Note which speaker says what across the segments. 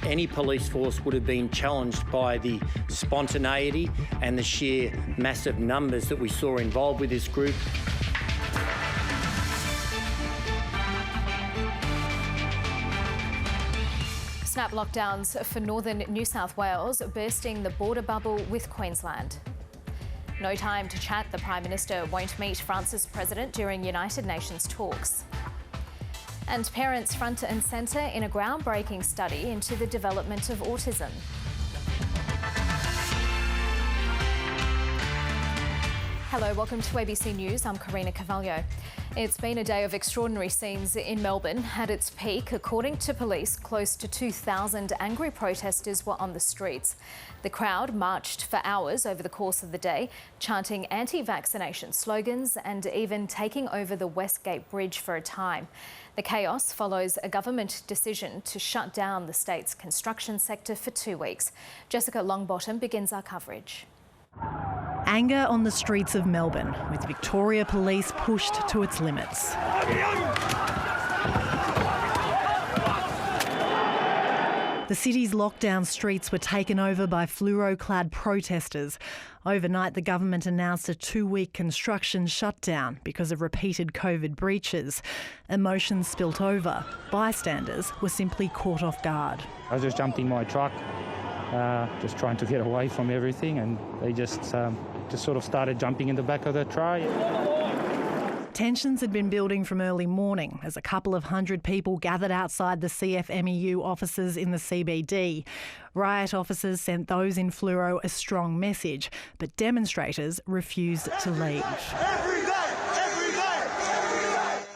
Speaker 1: any police force would have been challenged by the spontaneity and the sheer massive numbers that we saw involved with this group.
Speaker 2: Snap lockdowns for northern New South Wales, bursting the border bubble with Queensland. No time to chat, the Prime Minister won't meet France's president during United Nations talks. And parents front and centre in a groundbreaking study into the development of autism. Hello, welcome to ABC News. I'm Karina Carvalho. It's been a day of extraordinary scenes in Melbourne. At its peak, according to police, close to 2,000 angry protesters were on the streets. The crowd marched for hours over the course of the day, chanting anti-vaccination slogans and even taking over the Westgate Bridge for a time. The chaos follows a government decision to shut down the state's construction sector for 2 weeks. Jessica Longbottom begins our coverage.
Speaker 3: Anger on the streets of Melbourne, with Victoria Police pushed to its limits. The city's lockdown streets were taken over by fluoro-clad protesters. Overnight, the government announced a 2-week construction shutdown because of repeated COVID breaches. Emotions spilt over. Bystanders were simply caught off guard.
Speaker 4: I just jumped in my truck, just trying to get away from everything, and they just sort of started jumping in the back of the truck.
Speaker 3: Tensions had been building from early morning as a couple of hundred people gathered outside the CFMEU offices in the CBD. Riot officers sent those in fluoro a strong message, but demonstrators refused to leave.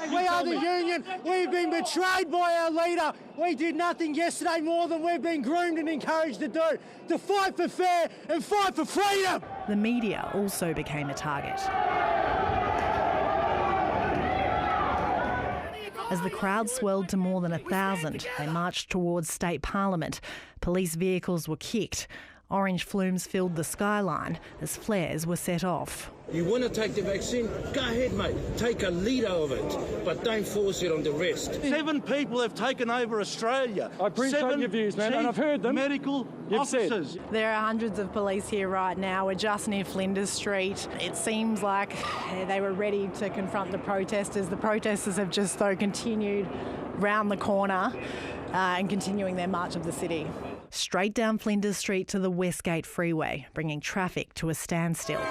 Speaker 5: We are the union. We've been betrayed by our leader. We did nothing yesterday more than we've been groomed and encouraged to do, to fight for fair and fight for freedom.
Speaker 3: The media also became a target. As the crowd swelled to more than 1,000, they marched towards State Parliament. Police vehicles were kicked. Orange flumes filled the skyline as flares were set off.
Speaker 6: You want to take the vaccine? Go ahead, mate. Take a litre of it, but don't force it on the rest.
Speaker 7: 7 people have taken over Australia.
Speaker 8: I appreciate your views, man, and I've heard them.
Speaker 7: Medical officers.
Speaker 3: There are hundreds of police here right now. We're just near Flinders Street. It seems like they were ready to confront the protesters. The protesters have just, though, continued round the corner and continuing their march of the city. Straight down Flinders Street to the Westgate Freeway, bringing traffic to a standstill.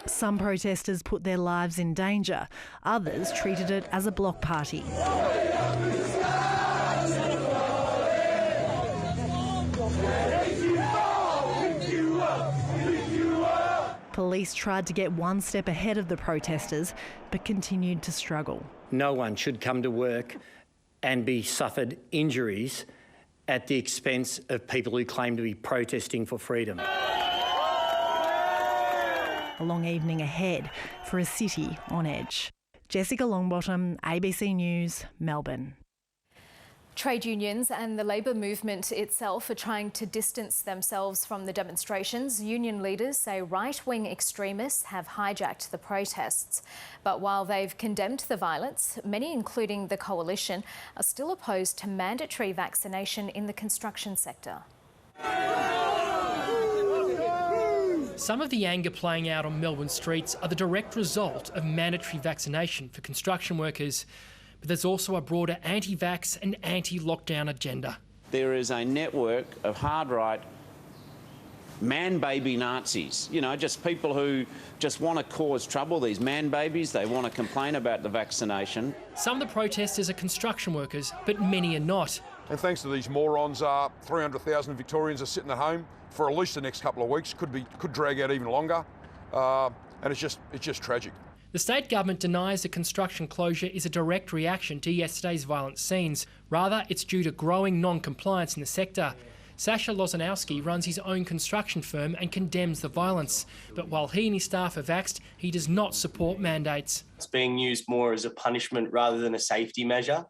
Speaker 3: Some protesters put their lives in danger. Others treated it as a block party. Police tried to get one step ahead of the protesters, but continued to struggle.
Speaker 1: No one should come to work and be suffered injuries at the expense of people who claim to be protesting for freedom.
Speaker 3: A long evening ahead for a city on edge. Jessica Longbottom, ABC News, Melbourne.
Speaker 2: Trade unions and the labour movement itself are trying to distance themselves from the demonstrations. Union leaders say right-wing extremists have hijacked the protests. But while they've condemned the violence, many, including the Coalition, are still opposed to mandatory vaccination in the construction sector.
Speaker 9: Some of the anger playing out on Melbourne streets are the direct result of mandatory vaccination for construction workers. But there's also a broader anti-vax and anti-lockdown agenda.
Speaker 10: There is a network of hard-right man-baby Nazis, you know, just people who just want to cause trouble, these man-babies. They want to complain about the vaccination.
Speaker 9: Some of the protesters are construction workers, but many are not.
Speaker 11: And thanks to these morons, 300,000 Victorians are sitting at home for at least the next couple of weeks, could drag out even longer, and it's just tragic.
Speaker 9: The state government denies the construction closure is a direct reaction to yesterday's violent scenes. Rather, it's due to growing non-compliance in the sector. Sasha Lozanowski runs his own construction firm and condemns the violence. But while he and his staff are vaxxed, he does not support mandates.
Speaker 12: It's being used more as a punishment rather than a safety measure.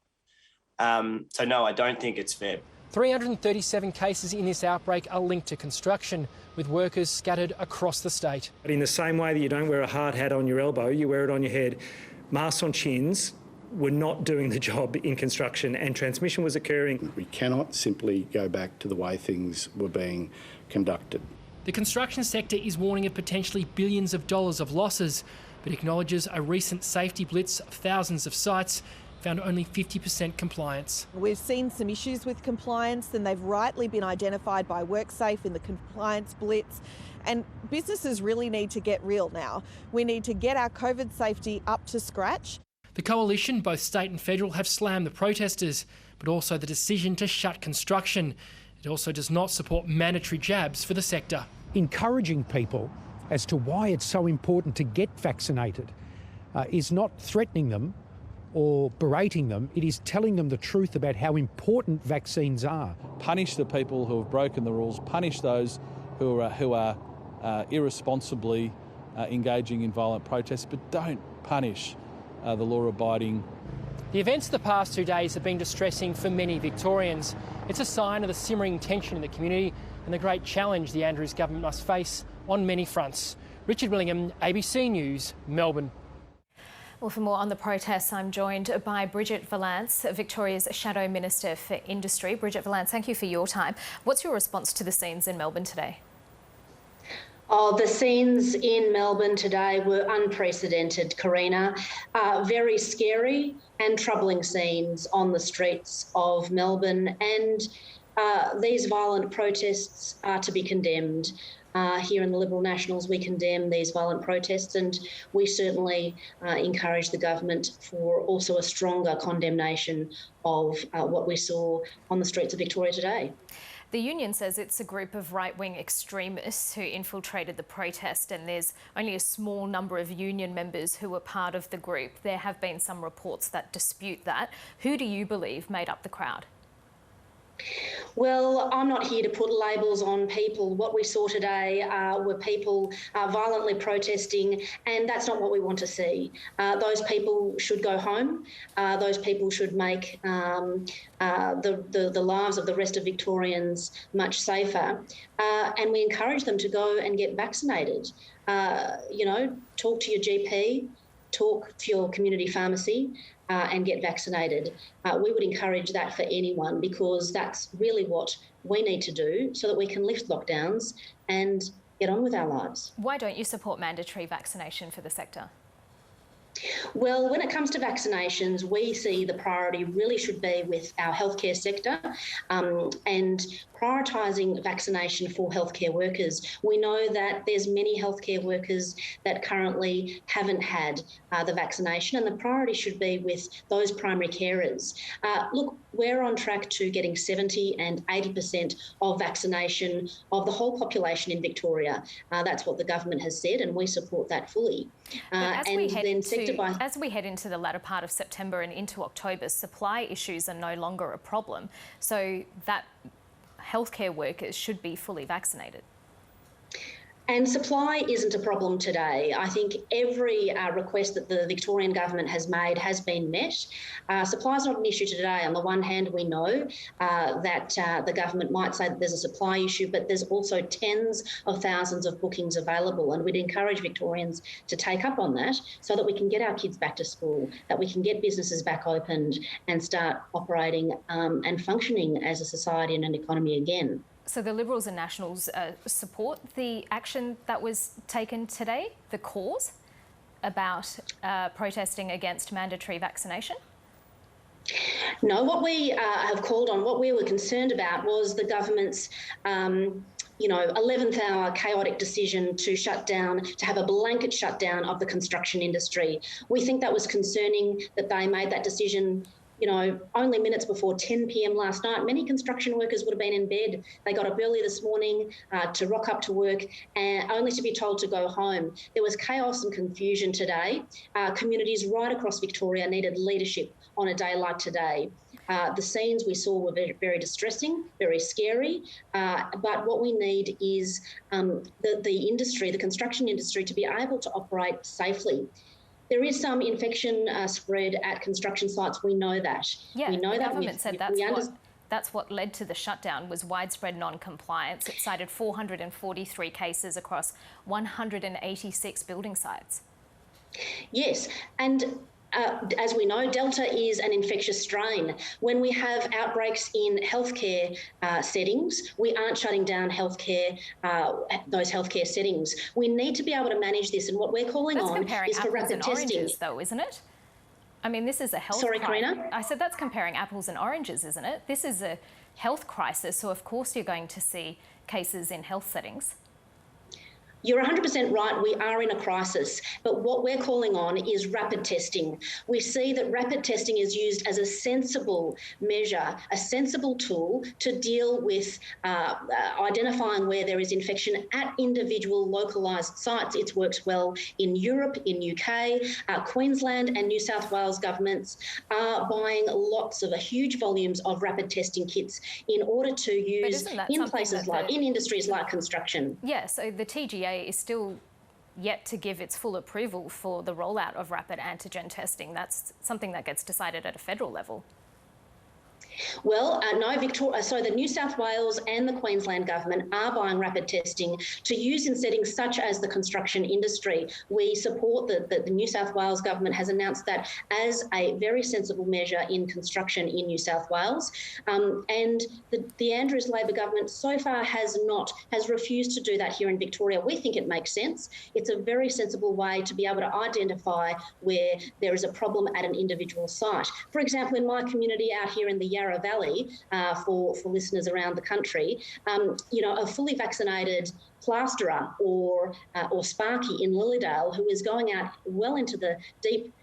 Speaker 12: So no, I don't think it's fair.
Speaker 9: 337 cases in this outbreak are linked to construction, with workers scattered across the state.
Speaker 8: In the same way that you don't wear a hard hat on your elbow, you wear it on your head. Masks on chins
Speaker 13: were not doing the job in construction and transmission was occurring.
Speaker 14: We cannot simply go back to the way things were being conducted.
Speaker 9: The construction sector is warning of potentially billions of dollars of losses, but acknowledges a recent safety blitz of thousands of sites found only 50% compliance.
Speaker 15: We've seen some issues with compliance and they've rightly been identified by WorkSafe in the compliance blitz. And businesses really need to get real now. We need to get our COVID safety up to scratch.
Speaker 9: The coalition, both state and federal, have slammed the protesters, but also the decision to shut construction. It also does not support mandatory jabs for the sector.
Speaker 16: Encouraging people as to why it's so important to get vaccinated is not threatening them or berating them, it is telling them the truth about how important vaccines are.
Speaker 7: Punish the people who have broken the rules, punish those who are irresponsibly engaging in violent protests, but don't punish the law-abiding.
Speaker 9: The events of the past 2 days have been distressing for many Victorians. It's a sign of the simmering tension in the community and the great challenge the Andrews government must face on many fronts. Richard Willingham, ABC News, Melbourne.
Speaker 2: Well, for more on the protests, I'm joined by Bridget Valance, Victoria's Shadow Minister for Industry. Bridget Valance, thank you for your time. What's your response to the scenes in Melbourne today?
Speaker 17: Oh, the scenes in Melbourne today were unprecedented, Karina. Very scary and troubling scenes on the streets of Melbourne, and these violent protests are to be condemned. Here in the Liberal Nationals, we condemn these violent protests, and we certainly encourage the government for also a stronger condemnation of what we saw on the streets of Victoria today.
Speaker 2: The union says it's a group of right-wing extremists who infiltrated the protest, and there's only a small number of union members who were part of the group. There have been some reports that dispute that. Who do you believe made up the crowd?
Speaker 17: Well, I'm not here to put labels on people. What we saw today were people violently protesting, and that's not what we want to see. Those people should go home. Those people should make the lives of the rest of Victorians much safer. And we encourage them to go and get vaccinated. Talk to your GP, talk to your community pharmacy, and get vaccinated. We would encourage that for anyone, because that's really what we need to do so that we can lift lockdowns and get on with our lives.
Speaker 2: Why don't you support mandatory vaccination for the sector?
Speaker 17: Well, when it comes to vaccinations, we see the priority really should be with our healthcare sector and prioritising vaccination for healthcare workers. We know that there's many healthcare workers that currently haven't had the vaccination, and the priority should be with those primary carers. Look, we're on track to getting 70 and 80% of vaccination of the whole population in Victoria. That's what the government has said, and we support that fully.
Speaker 2: As we head into the latter part of September and into October, supply issues are no longer a problem, so that healthcare workers should be fully vaccinated.
Speaker 17: And supply isn't a problem today. I think every request that the Victorian government has made has been met. Supply is not an issue today. On the one hand, we know that the government might say that there's a supply issue, but there's also tens of thousands of bookings available, and we'd encourage Victorians to take up on that so that we can get our kids back to school, that we can get businesses back opened and start operating and functioning as a society and an economy again.
Speaker 2: So the Liberals and Nationals support the action that was taken today, the cause about protesting against mandatory vaccination?
Speaker 17: No, what we have called on, what we were concerned about was the government's 11th hour chaotic decision to shut down, to have a blanket shutdown of the construction industry. We think that was concerning that they made that decision only minutes before 10 p.m. last night. Many construction workers would have been in bed. They got up early this morning to rock up to work, and only to be told to go home. There was chaos and confusion today. Communities right across Victoria needed leadership on a day like today. The scenes we saw were very, very distressing, very scary, but what we need is the industry, the construction industry, to be able to operate safely. There is some infection spread at construction sites. We know that.
Speaker 2: Yeah,
Speaker 17: we know
Speaker 2: the
Speaker 17: that.
Speaker 2: government said that's what led to the shutdown was widespread non-compliance. It cited 443 cases across 186 building sites.
Speaker 17: Yes, and as we know, Delta is an infectious strain. When we have outbreaks in healthcare settings, we aren't shutting down those healthcare settings. We need to be able to manage this, and what we're calling on is for rapid testing.
Speaker 2: Oranges, though, isn't it? I mean, this is a health.
Speaker 17: Sorry,
Speaker 2: crisis.
Speaker 17: Karina?
Speaker 2: I said that's comparing apples and oranges, isn't it? This is a health crisis, so of course you're going to see cases in health settings.
Speaker 17: You're 100% right, we are in a crisis, but what we're calling on is rapid testing. We see that rapid testing is used as a sensible measure, a sensible tool to deal with identifying where there is infection at individual localised sites. It works well in Europe, in UK. Queensland and New South Wales governments are buying lots of huge volumes of rapid testing kits in order to use in places like, in industries like construction.
Speaker 2: Yeah, so the TGA is still yet to give its full approval for the rollout of rapid antigen testing. That's something that gets decided at a federal level.
Speaker 17: Well, no, Victoria. So the New South Wales and the Queensland government are buying rapid testing to use in settings such as the construction industry. We support that the New South Wales government has announced that as a very sensible measure in construction in New South Wales. And the Andrews Labor government so far has refused to do that here in Victoria. We think it makes sense. It's a very sensible way to be able to identify where there is a problem at an individual site. For example, in my community out here in the Yarra Valley, for listeners around the country, a fully vaccinated plasterer or Sparky in Lilydale who is going out well into the deep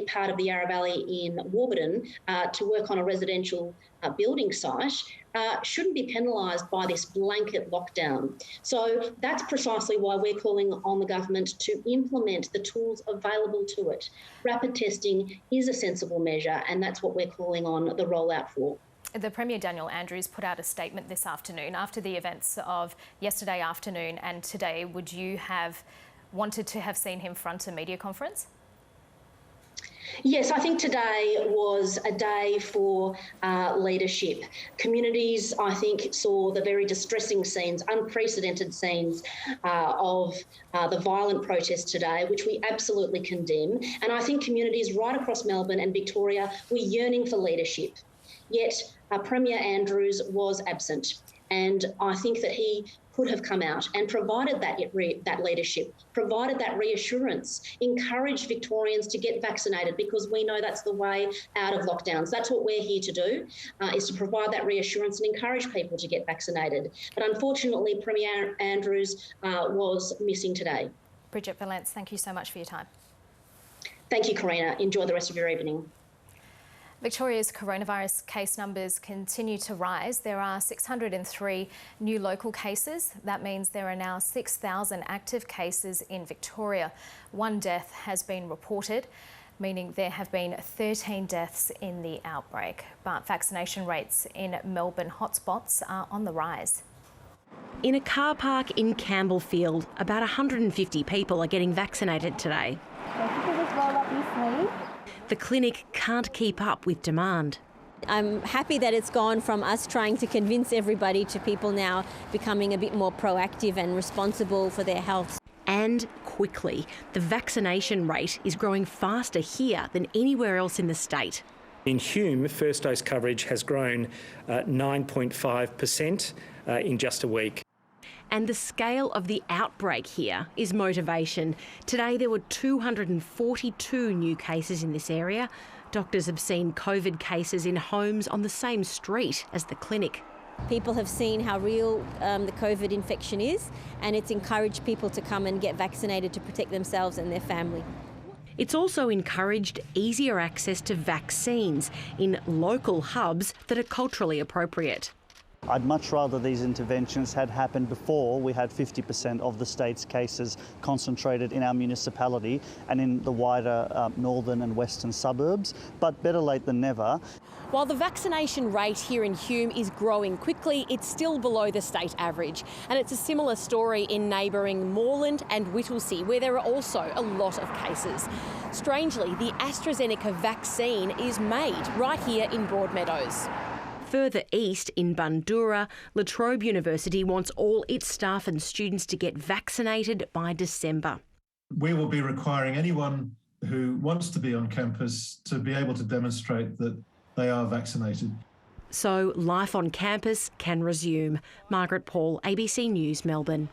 Speaker 17: part of the Yarra Valley in Warburton to work on a residential building site shouldn't be penalised by this blanket lockdown. So that's precisely why we're calling on the government to implement the tools available to it. Rapid testing is a sensible measure, and that's what we're calling on the rollout for.
Speaker 2: The Premier Daniel Andrews put out a statement this afternoon after the events of yesterday afternoon and today. Would you have wanted to have seen him front a media conference?
Speaker 17: Yes, I think today was a day for leadership. Communities, I think, saw the very distressing scenes, unprecedented scenes of the violent protest today, which we absolutely condemn. And I think communities right across Melbourne and Victoria were yearning for leadership. Yet Premier Andrews was absent. And I think that he could have come out and provided that leadership, provided that reassurance, encouraged Victorians to get vaccinated, because we know that's the way out of lockdowns. That's what we're here to do, is to provide that reassurance and encourage people to get vaccinated. But unfortunately, Premier Andrews was missing today.
Speaker 2: Bridget Valence, thank you so much for your time.
Speaker 17: Thank you, Karina. Enjoy the rest of your evening.
Speaker 2: Victoria's coronavirus case numbers continue to rise. There are 603 new local cases. That means there are now 6,000 active cases in Victoria. One death has been reported, meaning there have been 13 deaths in the outbreak. But vaccination rates in Melbourne hotspots are on the rise.
Speaker 18: In a car park in Campbellfield, about 150 people are getting vaccinated today. The clinic can't keep up with demand.
Speaker 19: I'm happy that it's gone from us trying to convince everybody to people now becoming a bit more proactive and responsible for their health.
Speaker 18: And quickly, the vaccination rate is growing faster here than anywhere else in the state.
Speaker 13: In Hume, first dose coverage has grown 9.5% in just a week.
Speaker 18: And the scale of the outbreak here is motivation. Today there were 242 new cases in this area. Doctors have seen COVID cases in homes on the same street as the clinic.
Speaker 19: People have seen how real the COVID infection is, and it's encouraged people to come and get vaccinated to protect themselves and their family.
Speaker 18: It's also encouraged easier access to vaccines in local hubs that are culturally appropriate.
Speaker 20: I'd much rather these interventions had happened before we had 50% of the state's cases concentrated in our municipality and in the wider northern and western suburbs, but better late than never.
Speaker 18: While the vaccination rate here in Hume is growing quickly, it's still below the state average. And it's a similar story in neighbouring Moreland and Whittlesea, where there are also a lot of cases. Strangely, the AstraZeneca vaccine is made right here in Broadmeadows. Further east in Bundoora, La Trobe University wants all its staff and students to get vaccinated by December.
Speaker 21: We will be requiring anyone who wants to be on campus to be able to demonstrate that they are vaccinated.
Speaker 22: So life on campus can resume. Margaret Paul, ABC News, Melbourne.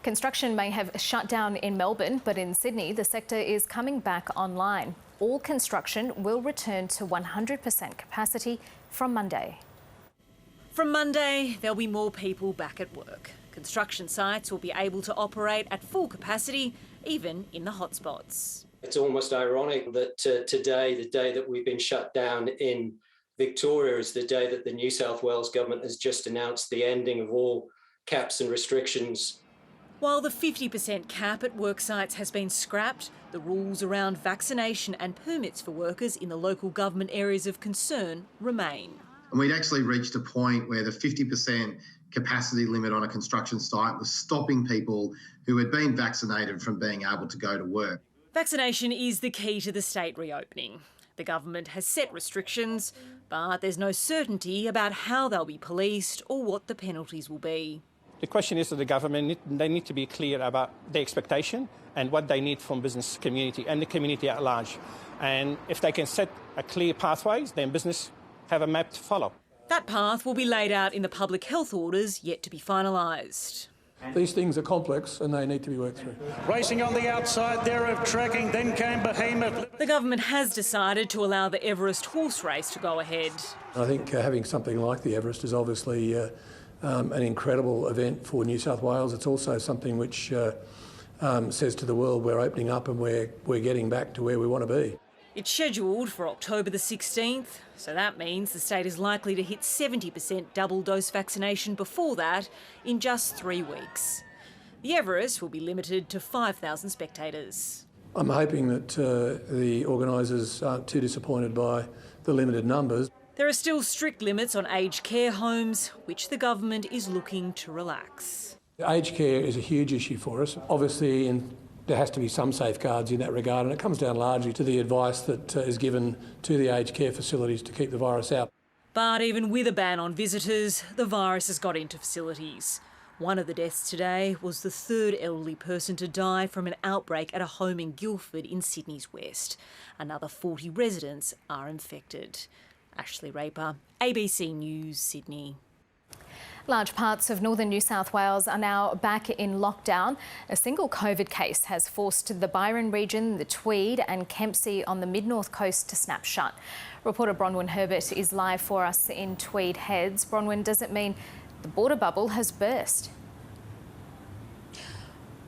Speaker 2: Construction may have shut down in Melbourne, but in Sydney, the sector is coming back online. All construction will return to 100% capacity from Monday.
Speaker 23: From Monday, there'll be more people back at work. Construction sites will be able to operate at full capacity, even in the hotspots.
Speaker 24: It's almost ironic that today, the day that we've been shut down in Victoria, is the day that the New South Wales government has just announced the ending of all caps and restrictions.
Speaker 23: While the 50% cap at work sites has been scrapped, the rules around vaccination and permits for workers in the local government areas of concern remain.
Speaker 25: And we'd actually reached a point where the 50% capacity limit on a construction site was stopping people who had been vaccinated from being able to go to work.
Speaker 23: Vaccination is the key to the state reopening. The government has set restrictions, but there's no certainty about how they'll be policed or what the penalties will be.
Speaker 26: The question is to the government, they need to be clear about their expectation and what they need from business community and the community at large. And if they can set a clear pathways, then business have a map to follow.
Speaker 23: That path will be laid out in the public health orders yet to be finalised.
Speaker 8: These things are complex and they need to be worked through.
Speaker 27: Racing on the outside there of tracking, then came Behemoth.
Speaker 23: The government has decided to allow the Everest horse race to go ahead.
Speaker 8: I think having something like the Everest is obviously an incredible event for New South Wales. It's also something which says to the world we're opening up and we're getting back to where we want to be.
Speaker 23: It's scheduled for October the 16th, so that means the state is likely to hit 70% double-dose vaccination before that in just 3 weeks. The Everest will be limited to 5,000 spectators.
Speaker 8: I'm hoping that the organisers aren't too disappointed by the limited numbers.
Speaker 23: There are still strict limits on aged care homes, which the government is looking to relax.
Speaker 8: Aged care is a huge issue for us. Obviously, there has to be some safeguards in that regard, and it comes down largely to the advice that is given to the aged care facilities to keep the virus out.
Speaker 23: But even with a ban on visitors, the virus has got into facilities. One of the deaths today was the third elderly person to die from an outbreak at a home in Guildford in Sydney's west. Another 40 residents are infected. Ashley Raper, ABC News, Sydney.
Speaker 2: Large parts of northern New South Wales are now back in lockdown. A single COVID case has forced the Byron region, the Tweed and Kempsey on the mid-north coast to snap shut. Reporter Bronwyn Herbert is live for us in Tweed Heads. Bronwyn, does it mean the border bubble has burst?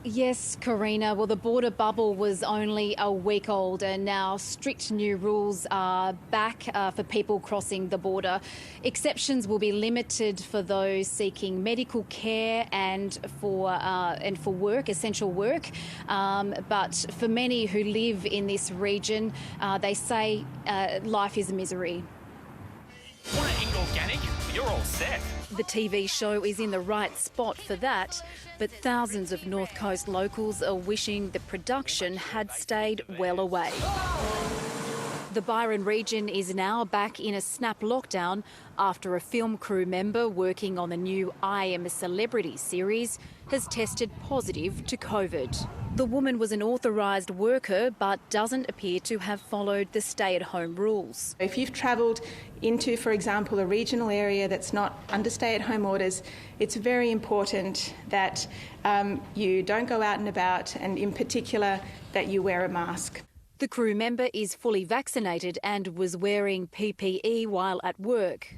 Speaker 28: Yes, Karina. Well, the border bubble was only a week old and now strict new rules are back for people crossing the border. Exceptions will be limited for those seeking medical care and for work, essential work. But for many who live in this region, they say life is a misery.
Speaker 29: Want to eat organic? You're all set.
Speaker 28: The TV show is in the right spot for that, but thousands of North Coast locals are wishing the production had stayed well away. The Byron region is now back in a snap lockdown after a film crew member working on the new I Am a Celebrity series has tested positive to COVID. The woman was an authorised worker but doesn't appear to have followed the stay-at-home rules.
Speaker 30: If you've travelled into, for example, a regional area that's not under stay-at-home orders, it's very important that you don't go out and about, and in particular that you wear a mask.
Speaker 28: The crew member is fully vaccinated and was wearing PPE while at work.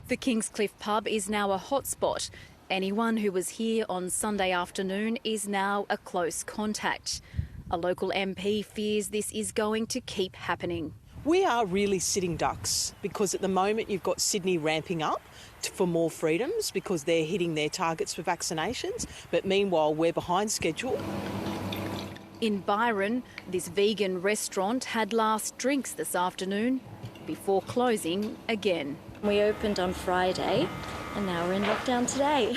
Speaker 28: The Kingscliff pub is now a hotspot. Anyone who was here on Sunday afternoon is now a close contact. A local MP fears this is going to keep happening.
Speaker 31: We are really sitting ducks because at the moment you've got Sydney ramping up for more freedoms because they're hitting their targets for vaccinations, but meanwhile we're behind schedule.
Speaker 28: In Byron, this vegan restaurant had last drinks this afternoon before closing again.
Speaker 32: We opened on Friday and now we're in lockdown today.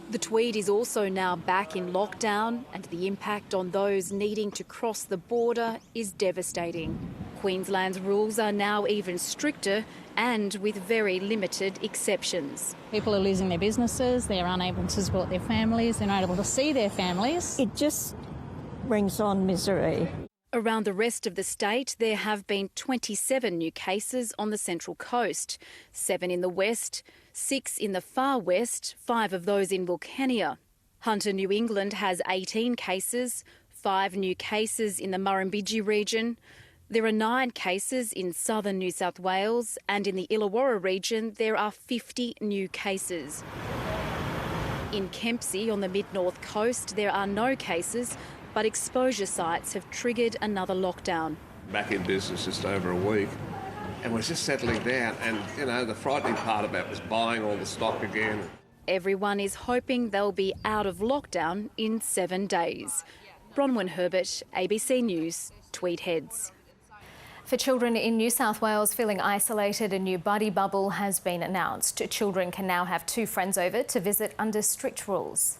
Speaker 28: The Tweed is also now back in lockdown and the impact on those needing to cross the border is devastating. Queensland's rules are now even stricter and with very limited exceptions.
Speaker 1: People are losing their businesses, they're unable to support their families, they're not able to see their families.
Speaker 3: It just brings on misery.
Speaker 28: Around the rest of the state, there have been 27 new cases on the Central Coast, 7 in the west, 6 in the far west, 5 of those in Wilcannia. Hunter, New England has 18 cases, 5 new cases in the Murrumbidgee region. There are 9 cases in southern New South Wales, and in the Illawarra region there are 50 new cases. In Kempsey on the mid-north coast there are no cases, but exposure sites have triggered another lockdown.
Speaker 4: Back in business just over a week, and we're just settling down, and the frightening part about was buying all the stock again.
Speaker 28: Everyone is hoping they'll be out of lockdown in 7 days. Bronwyn Herbert, ABC News, Tweed Heads.
Speaker 2: For children in New South Wales feeling isolated, a new buddy bubble has been announced. Children can now have 2 friends over to visit under strict rules.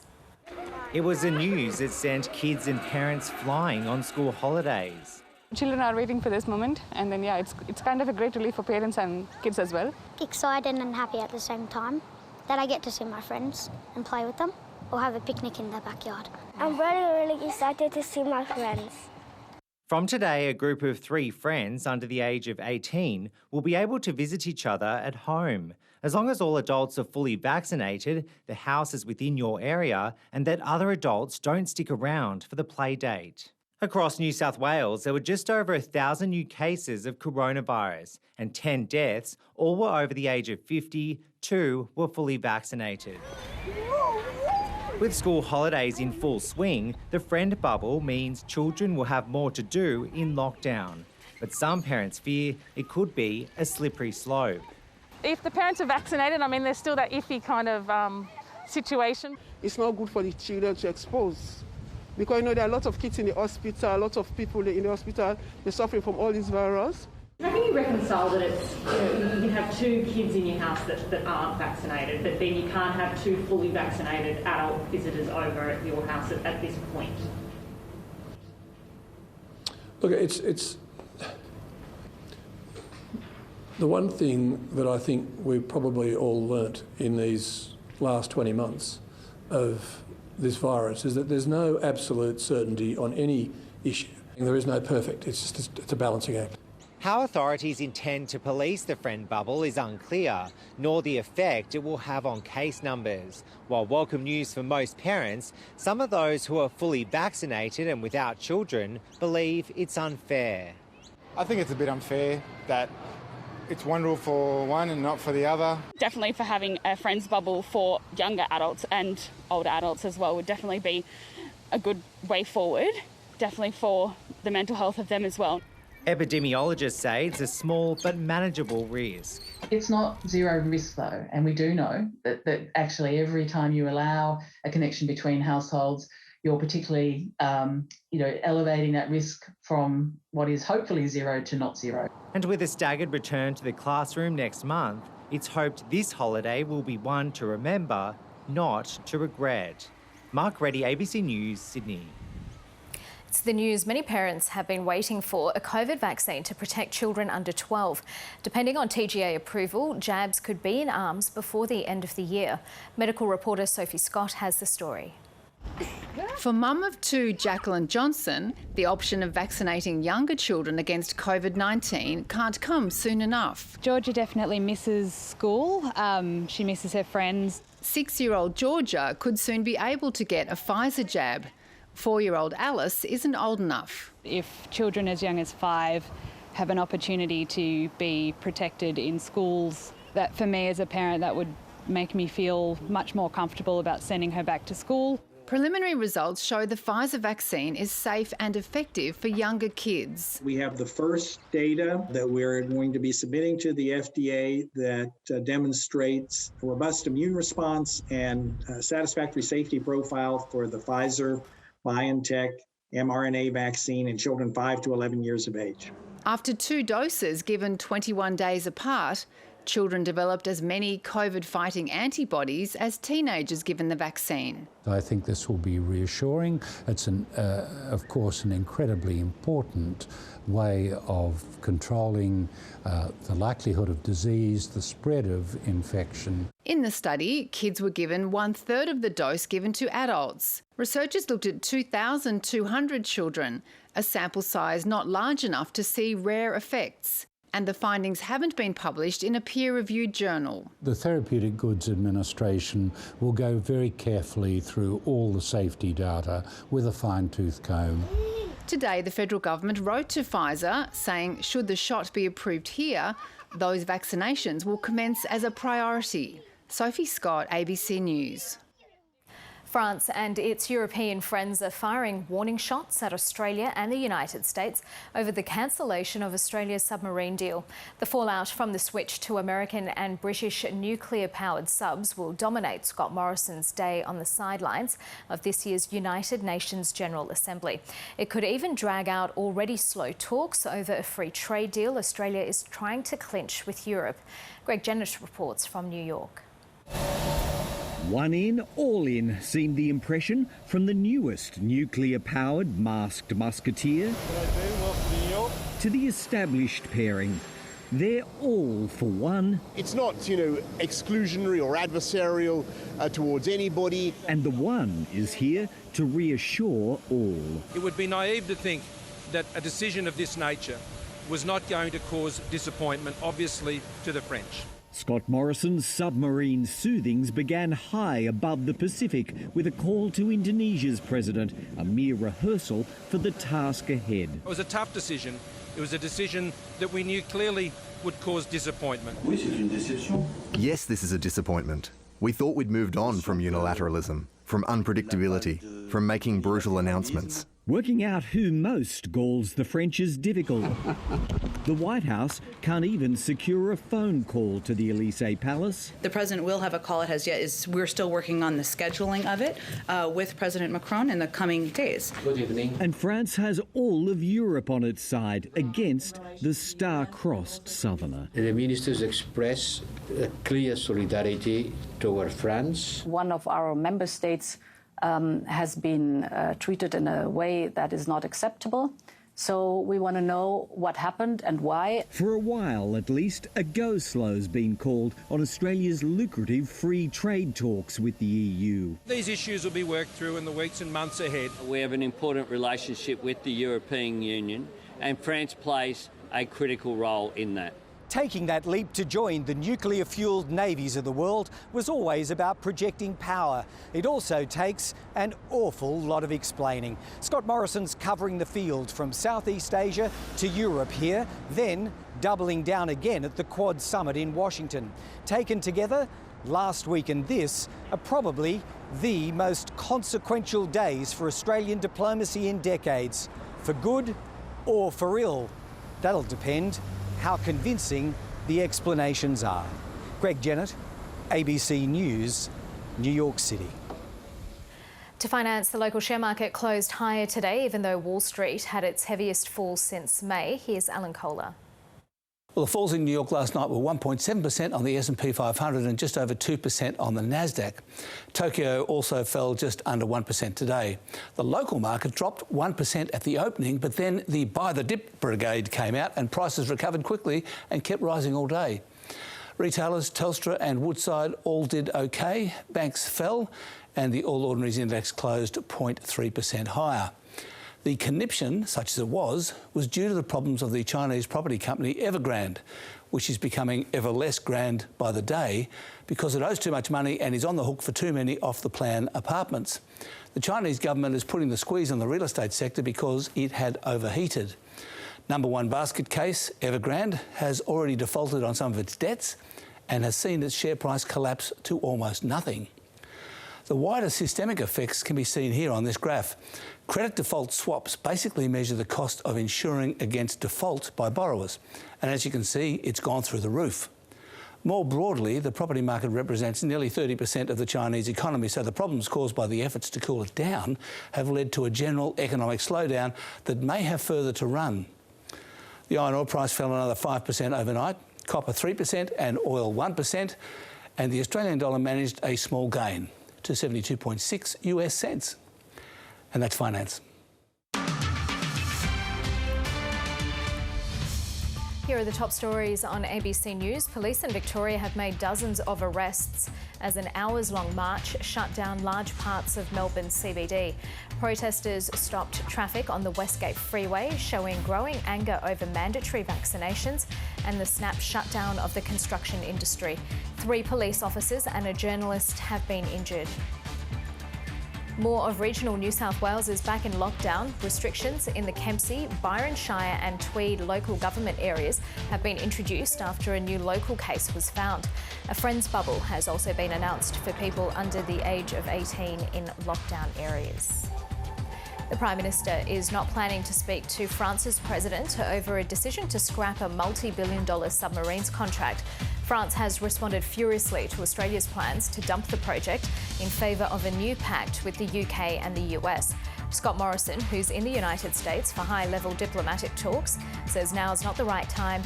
Speaker 5: It was the news that sent kids and parents flying on school holidays.
Speaker 6: Children are waiting for this moment, and then it's kind of a great relief for parents and kids as well.
Speaker 7: Excited and happy at the same time that I get to see my friends and play with them or have a picnic in the backyard.
Speaker 10: I'm really excited to see my friends.
Speaker 5: From today, a group of 3 friends under the age of 18 will be able to visit each other at home. As long as all adults are fully vaccinated, the house is within your area, and that other adults don't stick around for the play date. Across New South Wales, there were just over 1,000 new cases of coronavirus and 10 deaths, all were over the age of 50, 2 were fully vaccinated. With school holidays in full swing, the friend bubble means children will have more to do in lockdown. But some parents fear it could be a slippery slope.
Speaker 6: If the parents are vaccinated, there's still that iffy kind of situation.
Speaker 11: It's not good for the children to expose. Because, there are a lot of kids in the hospital, a lot of people in the hospital, they're suffering from all these viruses.
Speaker 12: How can you reconcile that it's, you can have 2 kids in your house that aren't vaccinated, but then you can't have 2 fully vaccinated adult visitors over at your house at this point?
Speaker 8: Look, it's the one thing that I think we've probably all learnt in these last 20 months of this virus is that there's no absolute certainty on any issue. There is no perfect, it's a balancing act.
Speaker 5: How authorities intend to police the friend bubble is unclear, nor the effect it will have on case numbers. While welcome news for most parents, some of those who are fully vaccinated and without children believe it's unfair.
Speaker 14: I think it's a bit unfair that it's one rule for one and not for the other.
Speaker 15: Definitely for having a friends bubble for younger adults and older adults as well would definitely be a good way forward, definitely for the mental health of them as well.
Speaker 5: Epidemiologists say it's a small but manageable risk.
Speaker 16: It's not zero risk though, and we do know that actually every time you allow a connection between households, you're particularly elevating that risk from what is hopefully 0 to not 0.
Speaker 5: And with a staggered return to the classroom next month, it's hoped this holiday will be one to remember, not to regret. Mark Reddy, ABC News, Sydney.
Speaker 2: It's the news many parents have been waiting for, a COVID vaccine to protect children under 12. Depending on TGA approval, jabs could be in arms before the end of the year. Medical reporter Sophie Scott has the story.
Speaker 33: For mum of 2 Jacqueline Johnson, the option of vaccinating younger children against COVID-19 can't come soon enough.
Speaker 34: Georgia definitely misses school. She misses her friends.
Speaker 33: 6-year-old Georgia could soon be able to get a Pfizer jab. 4-year-old Alice isn't old enough.
Speaker 34: If children as young as 5 have an opportunity to be protected in schools, that for me as a parent, that would make me feel much more comfortable about sending her back to school.
Speaker 33: Preliminary results show the Pfizer vaccine is safe and effective for younger kids.
Speaker 35: We have the first data that we're going to be submitting to the FDA that demonstrates a robust immune response and a satisfactory safety profile for the Pfizer-BioNTech mRNA vaccine in children 5 to 11 years of age.
Speaker 33: After 2 doses given 21 days apart, children developed as many COVID-fighting antibodies as teenagers given the vaccine.
Speaker 9: I think this will be reassuring. It's, of course, an incredibly important way of controlling the likelihood of disease, the spread of infection.
Speaker 33: In the study, kids were given 1/3 of the dose given to adults. Researchers looked at 2,200 children, a sample size not large enough to see rare effects. And the findings haven't been published in a peer-reviewed journal.
Speaker 9: The Therapeutic Goods Administration will go very carefully through all the safety data with a fine-tooth comb.
Speaker 33: Today, the federal government wrote to Pfizer saying should the shot be approved here, those vaccinations will commence as a priority. Sophie Scott, ABC News.
Speaker 2: France and its European friends are firing warning shots at Australia and the United States over the cancellation of Australia's submarine deal. The fallout from the switch to American and British nuclear-powered subs will dominate Scott Morrison's day on the sidelines of this year's United Nations General Assembly. It could even drag out already slow talks over a free trade deal Australia is trying to clinch with Europe. Greg Jennett reports from New York.
Speaker 13: One in, all in, seemed the impression from the newest nuclear-powered masked musketeer to the established pairing. They're all for one.
Speaker 17: It's not, exclusionary or adversarial towards anybody.
Speaker 13: And the one is here to reassure all.
Speaker 18: It would be naive to think that a decision of this nature was not going to cause disappointment, obviously, to the French.
Speaker 13: Scott Morrison's submarine soothings began high above the Pacific with a call to Indonesia's president, a mere rehearsal for the task ahead.
Speaker 18: It was a tough decision. It was a decision that we knew clearly would cause disappointment.
Speaker 19: Yes, this is a disappointment. We thought we'd moved on from unilateralism, from unpredictability, from making brutal announcements.
Speaker 13: Working out who most galls the French is difficult. The White House can't even secure a phone call to the Elysee Palace.
Speaker 20: The president will have a call. We're still working on the scheduling of it with President Macron in the coming days.
Speaker 13: Good evening. And France has all of Europe on its side against the star-crossed southerner.
Speaker 21: The ministers express a clear solidarity toward France.
Speaker 22: One of our member states has been treated in a way that is not acceptable. So we want to know what happened and why.
Speaker 13: For a while, at least, a go-slow's been called on Australia's lucrative free trade talks with the EU.
Speaker 18: These issues will be worked through in the weeks and months ahead.
Speaker 23: We have an important relationship with the European Union, and France plays a critical role in that.
Speaker 24: Taking that leap to join the nuclear-fuelled navies of the world was always about projecting power. It also takes an awful lot of explaining. Scott Morrison's covering the field from Southeast Asia to Europe here, then doubling down again at the Quad Summit in Washington. Taken together, last week and this are probably the most consequential days for Australian diplomacy in decades. For good or for ill, that'll depend how convincing the explanations are. Greg Jennett, ABC News, New York City.
Speaker 2: To finance, the local share market closed higher today, even though Wall Street had its heaviest fall since May. Here's Alan Kohler.
Speaker 25: Well, the falls in New York last night were 1.7% on the S&P 500 and just over 2% on the NASDAQ. Tokyo also fell just under 1% today. The local market dropped 1% at the opening, but then the buy the dip brigade came out and prices recovered quickly and kept rising all day. Retailers Telstra and Woodside all did OK. Banks fell and the All Ordinaries Index closed 0.3% higher. The conniption, such as it was due to the problems of the Chinese property company Evergrande, which is becoming ever less grand by the day because it owes too much money and is on the hook for too many off-the-plan apartments. The Chinese government is putting the squeeze on the real estate sector because it had overheated. Number one basket case, Evergrande, has already defaulted on some of its debts and has seen its share price collapse to almost nothing. The wider systemic effects can be seen here on this graph. Credit default swaps basically measure the cost of insuring against default by borrowers. And as you can see, it's gone through the roof. More broadly, the property market represents nearly 30% of the Chinese economy, so the problems caused by the efforts to cool it down have led to a general economic slowdown that may have further to run. The iron ore price fell another 5% overnight. copper 3% and oil 1%, and the Australian dollar managed a small gain to 72.6 US cents. And that's finance.
Speaker 2: Here are the top stories on ABC News. Police in Victoria have made dozens of arrests as an hours-long march shut down large parts of Melbourne CBD. Protesters stopped traffic on the Westgate Freeway, showing growing anger over mandatory vaccinations and the snap shutdown of the construction industry. 3 police officers and a journalist have been injured. More of regional New South Wales is back in lockdown. Restrictions in the Kempsey, Byron Shire and Tweed local government areas have been introduced after a new local case was found. A friends bubble has also been announced for people under the age of 18 in lockdown areas. The Prime Minister is not planning to speak to France's president over a decision to scrap a multi-billion-dollar submarines contract. France has responded furiously to Australia's plans to dump the project in favour of a new pact with the UK and the US. Scott Morrison, who's in the United States for high-level diplomatic talks, says now is not the right time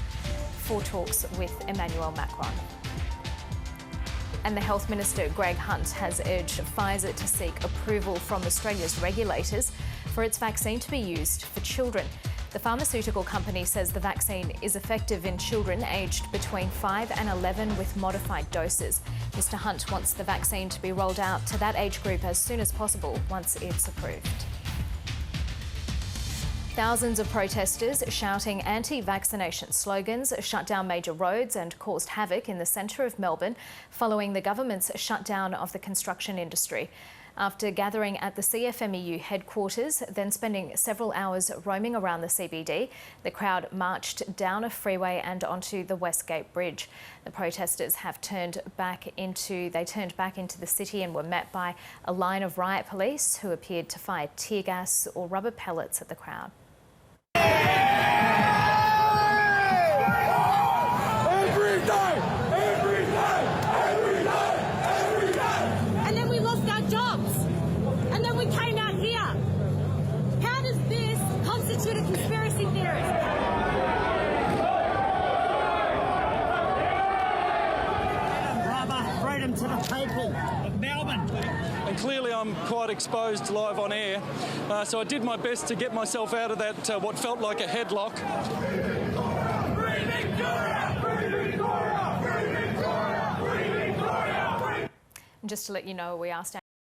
Speaker 2: for talks with Emmanuel Macron. And the Health Minister, Greg Hunt, has urged Pfizer to seek approval from Australia's regulators for its vaccine to be used for children. The pharmaceutical company says the vaccine is effective in children aged between 5 and 11 with modified doses. Mr Hunt wants the vaccine to be rolled out to that age group as soon as possible once it's approved. Thousands of protesters shouting anti-vaccination slogans shut down major roads and caused havoc in the centre of Melbourne following the government's shutdown of the construction industry. After gathering at the CFMEU headquarters, then spending several hours roaming around the CBD, the crowd marched down a freeway and onto the Westgate Bridge. The protesters have turned back into the city and were met by a line of riot police who appeared to fire tear gas or rubber pellets at the crowd.
Speaker 1: To the people of Melbourne.
Speaker 3: And clearly I'm quite exposed live on air, so I did my best to get myself out of that what felt like a headlock.
Speaker 2: Just to let you know, we asked